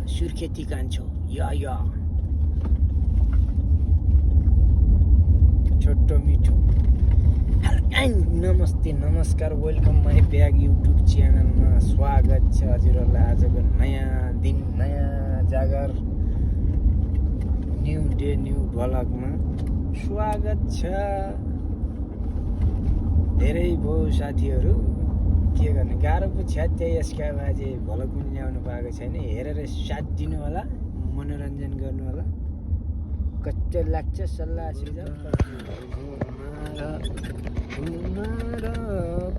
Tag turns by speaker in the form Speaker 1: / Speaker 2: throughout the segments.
Speaker 1: सुर्खेती कान्छो या छोटो मिठो नमस्ते नमस्कार वेलकम माई ब्याग युट्युब च्यानलमा स्वागत छ हजुरहरूलाई आजको नयाँ दिन नयाँ जागर न्यू डे न्यू भ्लगमा स्वागत छ। धेरै भयो साथीहरू, के गर्ने गाह्रो पो छ त्यही यसका बाजे भ्लग पनि ल्याउनु पाएको छैन। हेरेर साथ दिनु होला, मनोरञ्जन गर्नु होला। कस्तो लाग्छ सल्लाह सुझाव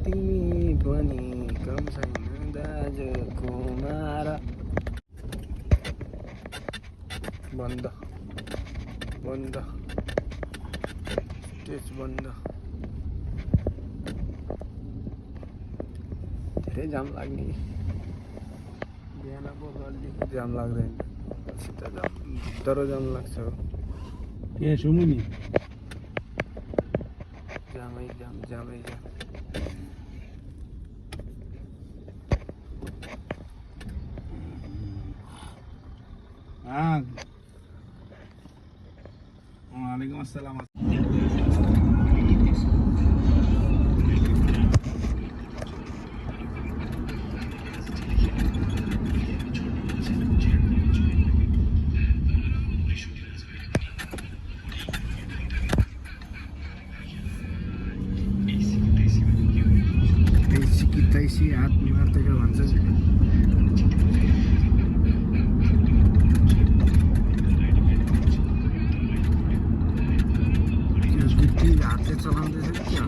Speaker 1: तिमी पनि कम छैन दाजु कुमार। बन्द बन्द स्टेज बन्द। धेरै जाम लाग्ने, बिहान पो जल्दी जाम लाग्दैन, सिधा जाम भित्र जाम लाग्छ।
Speaker 2: के सुमुनी
Speaker 1: जामै जाम जामै जाम।
Speaker 2: वालेकुम अस्सलाम। तैसी हात मार्दैका भन्छ गिट्टी हातले चलाउँदैछ कि क्या?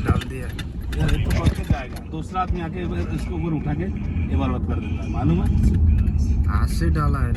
Speaker 2: डाल दिया यार, ये तो बहुत जाएगा। दूसरा आदमी आके इसको ऊपर उठा के ये बर्बाद कर देता है, मालूम है?
Speaker 1: हाथ से डाला है।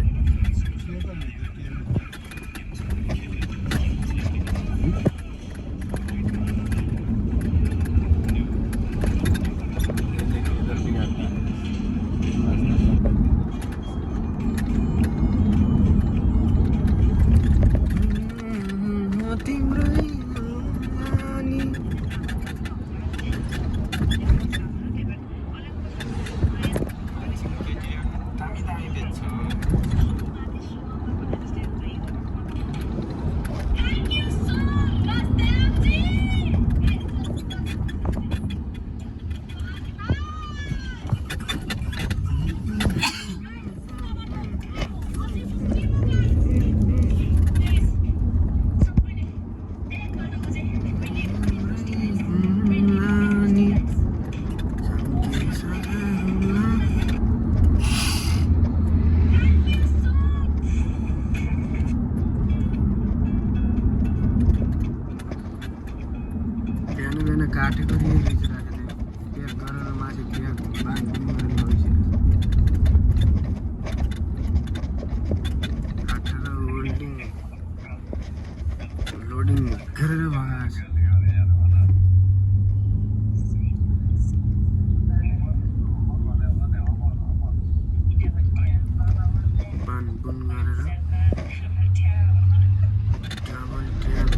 Speaker 1: काटेको थियो बेचिरहेको थियो, प्याक गरेर माथि प्याक बाँध पनि गरेर लगिसक्यो। काटेर लोडिङ गरेर भगाएको छ। बाँधबुन गरेर डबल ट्याप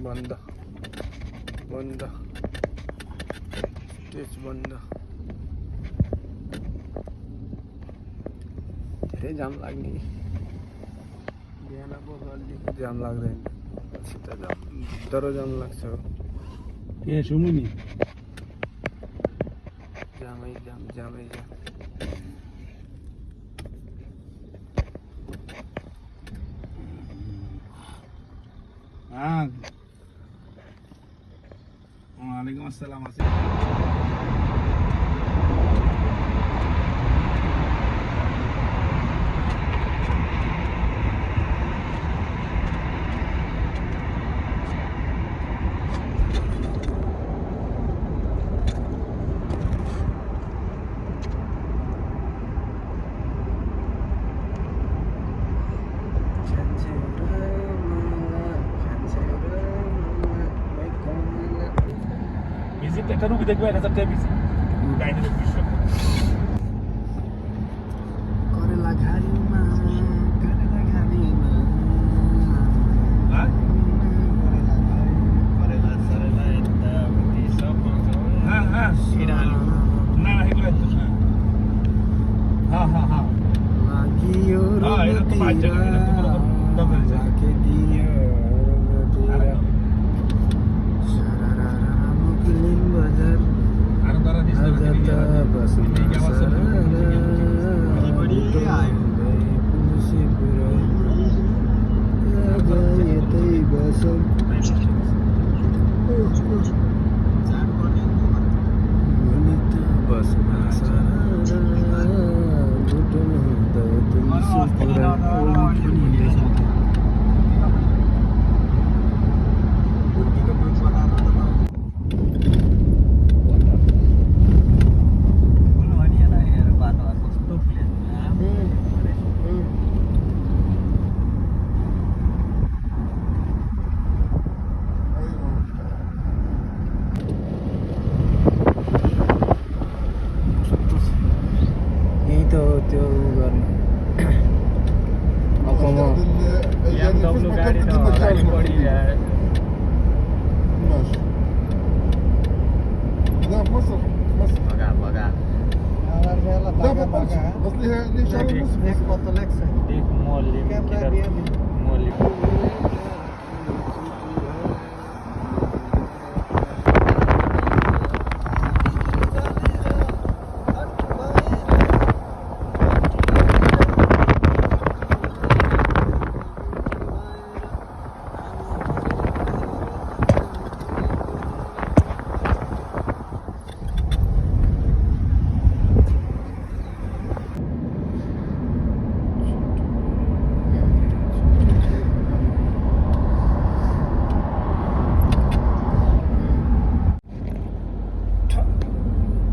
Speaker 1: बन्द बन्द स्टेज बन्द। धेरै जाम लाग्ने, बिहान पो जल्दी जाम लाग्दैन, सिधा जाम भित्र जाम लाग्छ।
Speaker 2: के सुमुनी
Speaker 1: जामै जाम जामै जाम।
Speaker 2: हाँ, वालेकुम अस्सलाम। ভিজিট একটা রুগী দেখবে 1000 টাকা ভিজিট গাইনিক বিশ্ব
Speaker 1: करेला घारीमा करेला घारीमा
Speaker 2: হ্যাঁ
Speaker 1: करेला सरेला यता उति सब पाउँछ
Speaker 2: হ্যাঁ হ্যাঁ না এগুলো হ্যাঁ হ্যাঁ হ্যাঁ
Speaker 1: लागियो
Speaker 2: হ্যাঁ এটা তো বাজে এটা তো দম আছে
Speaker 1: जाके दियो रोटीरा सररा मुकिलिङ बजार
Speaker 2: আর তারা দিছে
Speaker 1: आजता बसमा
Speaker 3: अलि बढी आयो
Speaker 1: पुलिसी पुरै यतै बसौँ
Speaker 3: चाड गर्ने
Speaker 1: भनित बसमा सररा लुटन हुँदै पुलिसी पुरै
Speaker 3: बुढीको मुख बनाएर त फुल भनिएन हेर बाटोहरू कस्तो फुल्यो
Speaker 1: यही त हो त्यो गर्नु
Speaker 3: BMW गाडी त अगाडि बढी भगा भगा देख मोली मोली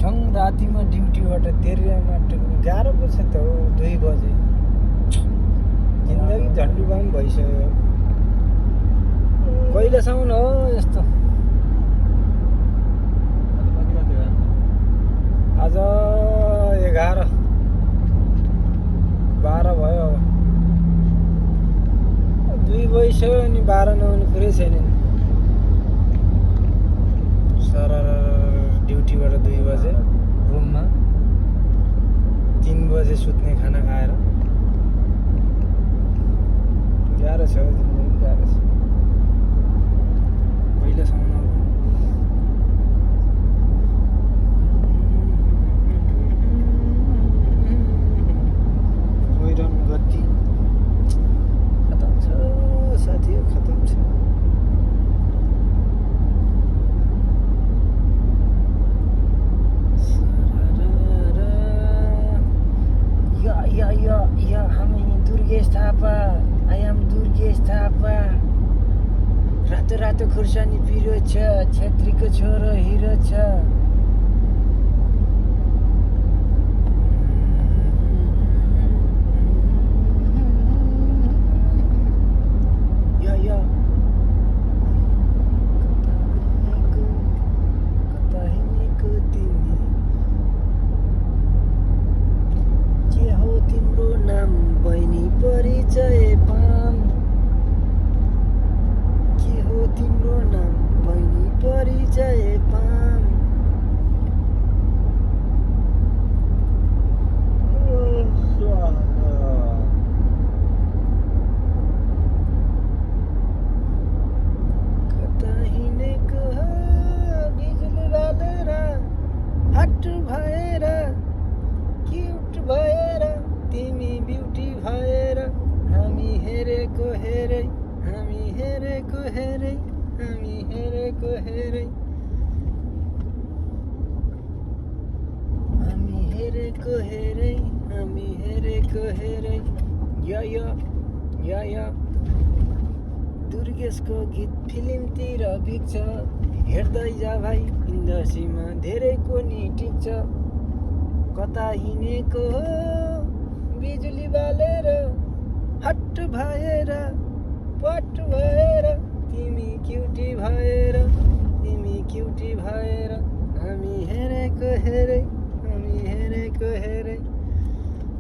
Speaker 1: ठङ रातिमा ड्युटीबाट तेरियामा गाह्रो पो छ त हो 2 बजे जिन्दगी झन्डुबाम भइसक्यो कहिलेसम्म हो यस्तो आज 11 12 भयो अब 2 बजिसक्यो अनि 12 नहुने कुरै छैन नि सरर ड्युटीबाट 2 बजे रुममा 3 बजे सुत्ने खाना खाएर गाह्रो छ हौ जिन्दगी गाह्रो छ कहिलेसम्म पहिरन गति खतम छ साथी खतम छ या हामी दुर्गेश थापा आई एम दुर्गेश थापा रातो रातो खुर्सानी पिरो छ छेत्रीको छोरो हिरो छ या कता हिँडेको तिमी के हो तिम्रो नाम बहिनी परिचय पाम के हो तिम्रो नाम बहिनी परिचय पाम कता हिँडेको हो बिजुली बालेर हट भएर क्युट भएर तिमी ब्युटी भएर हामी हेरेको हेरै हामी हेरेको हेरै हामी हेरेको हेरै हामी हेरेको हेरै हामी हेरेको हेरै या दुर्गेशको गीत फिल्मतिर भिक्छ हेर्दै जा भाइ इन्डस्ट्रीमा धेरैको नि टिक्छ कता हिँडेको हो बिजुली बालेर हट भएर पट भएर तिमी क्युटी भएर तिमी क्युटी भएर हामी हेरेको हेरे हामी हेरेको हेरे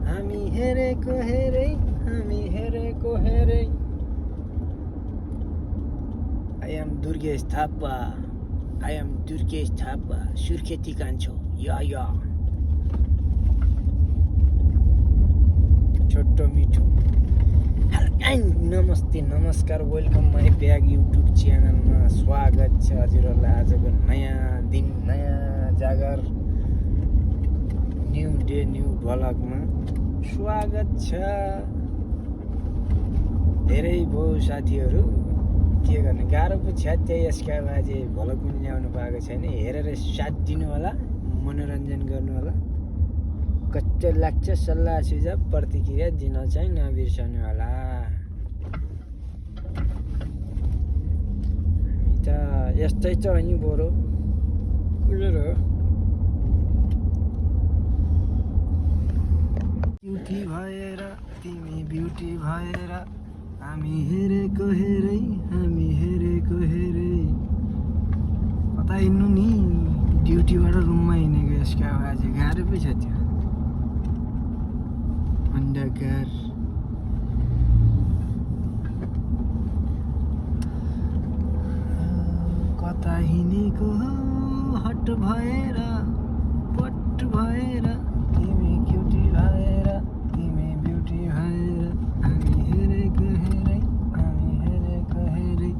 Speaker 1: हामी हेरेको हेरे हामी हेरेको हेरे I am Durgesh Thapa. I am Durgesh Thapa. सुर्खेती कान्छो या छोटो मिठो नमस्ते नमस्कार वेलकम माई ब्याग युट्युब च्यानलमा स्वागत छ हजुरहरूलाई आजको नयाँ दिन नयाँ जागर न्यू डे न्यू भ्लगमा स्वागत छ। धेरै भयो साथीहरू के गर्ने गाह्रो पो छ त्यही यसका बाजे भ्लग पनि ल्याउनु पाएको छैन हेरेर साथ दिनु होला मनोरञ्जन गर्नु होला कस्तो लाग्छ सल्लाह सुझाव प्रतिक्रिया दिन चाहिँ नबिर्सनु होला। हामी त यस्तै छ नि बरु ब्युटी भएर तिमी ब्युटी भएर हामी हेरेको हेरै हामी हेरेको हेरै कता हिँड्नु नि ड्युटीबाट रुममा हिँडेको यसका बाजे गाह्रो पो छ त्यो अन्धकार कता हिँडेको हट भएर पट भएर तिमी क्युटी भएर तिमी ब्युटी भएर हामी हेरेको हेरै हामी हेरेको हेरै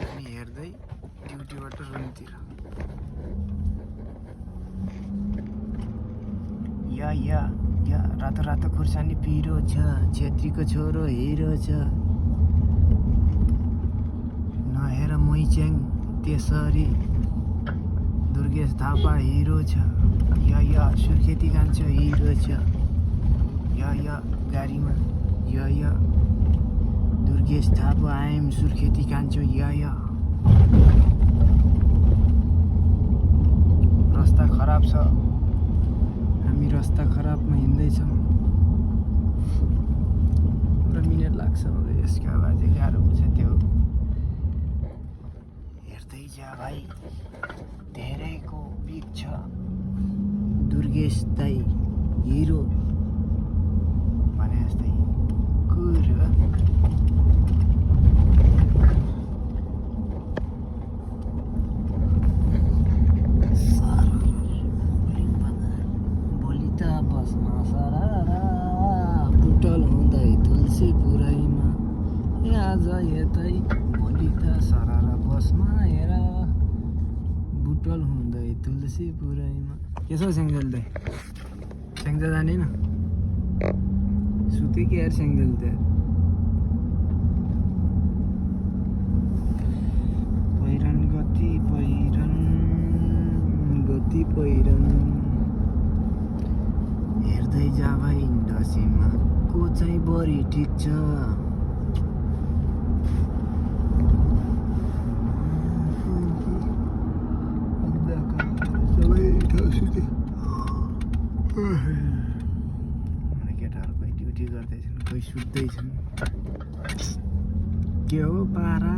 Speaker 1: हामी हेर्दै ड्युटीबाट रुमतिर या रातो रातो खुर्सानी पिरो छ छेत्रीको छोरो हिरो छ नहेर मैच्याङ त्यसरी दुर्गेश थापा हिरो छ या सुर्खेती कान्छो हिरो छ या गाडीमा या दुर्गेश थापा आइएम सुर्खेती कान्छो या रस्ता खराब छ हामी रस्ता खराबमा हिँड्दैछौँ 15 मिनट लाग्छ यसका बाजे गाह्रो छ त्यो हेर्दै जा भाइ धेरैको पिक छ दुर्गेश दाइ हिरो भने जस्तै कुरो बुटल हुँदै तुलसी पुरैमा आज यतै भोलि त सरारा बसमा हेर बुटल हुँदै तुलसी पुरैमा के छ स्याङ्जल दाइ स्याङ्जा जाँदैन सुते कि यार स्याङ्जल त पहिरन गति पहिरन हेर्दै जा भाइ दसैँमा को चाहिँ बढी ठिक छ केटाहरू कोही ड्युटी गर्दैछन् कोही सुत्दैछन् के हो पारा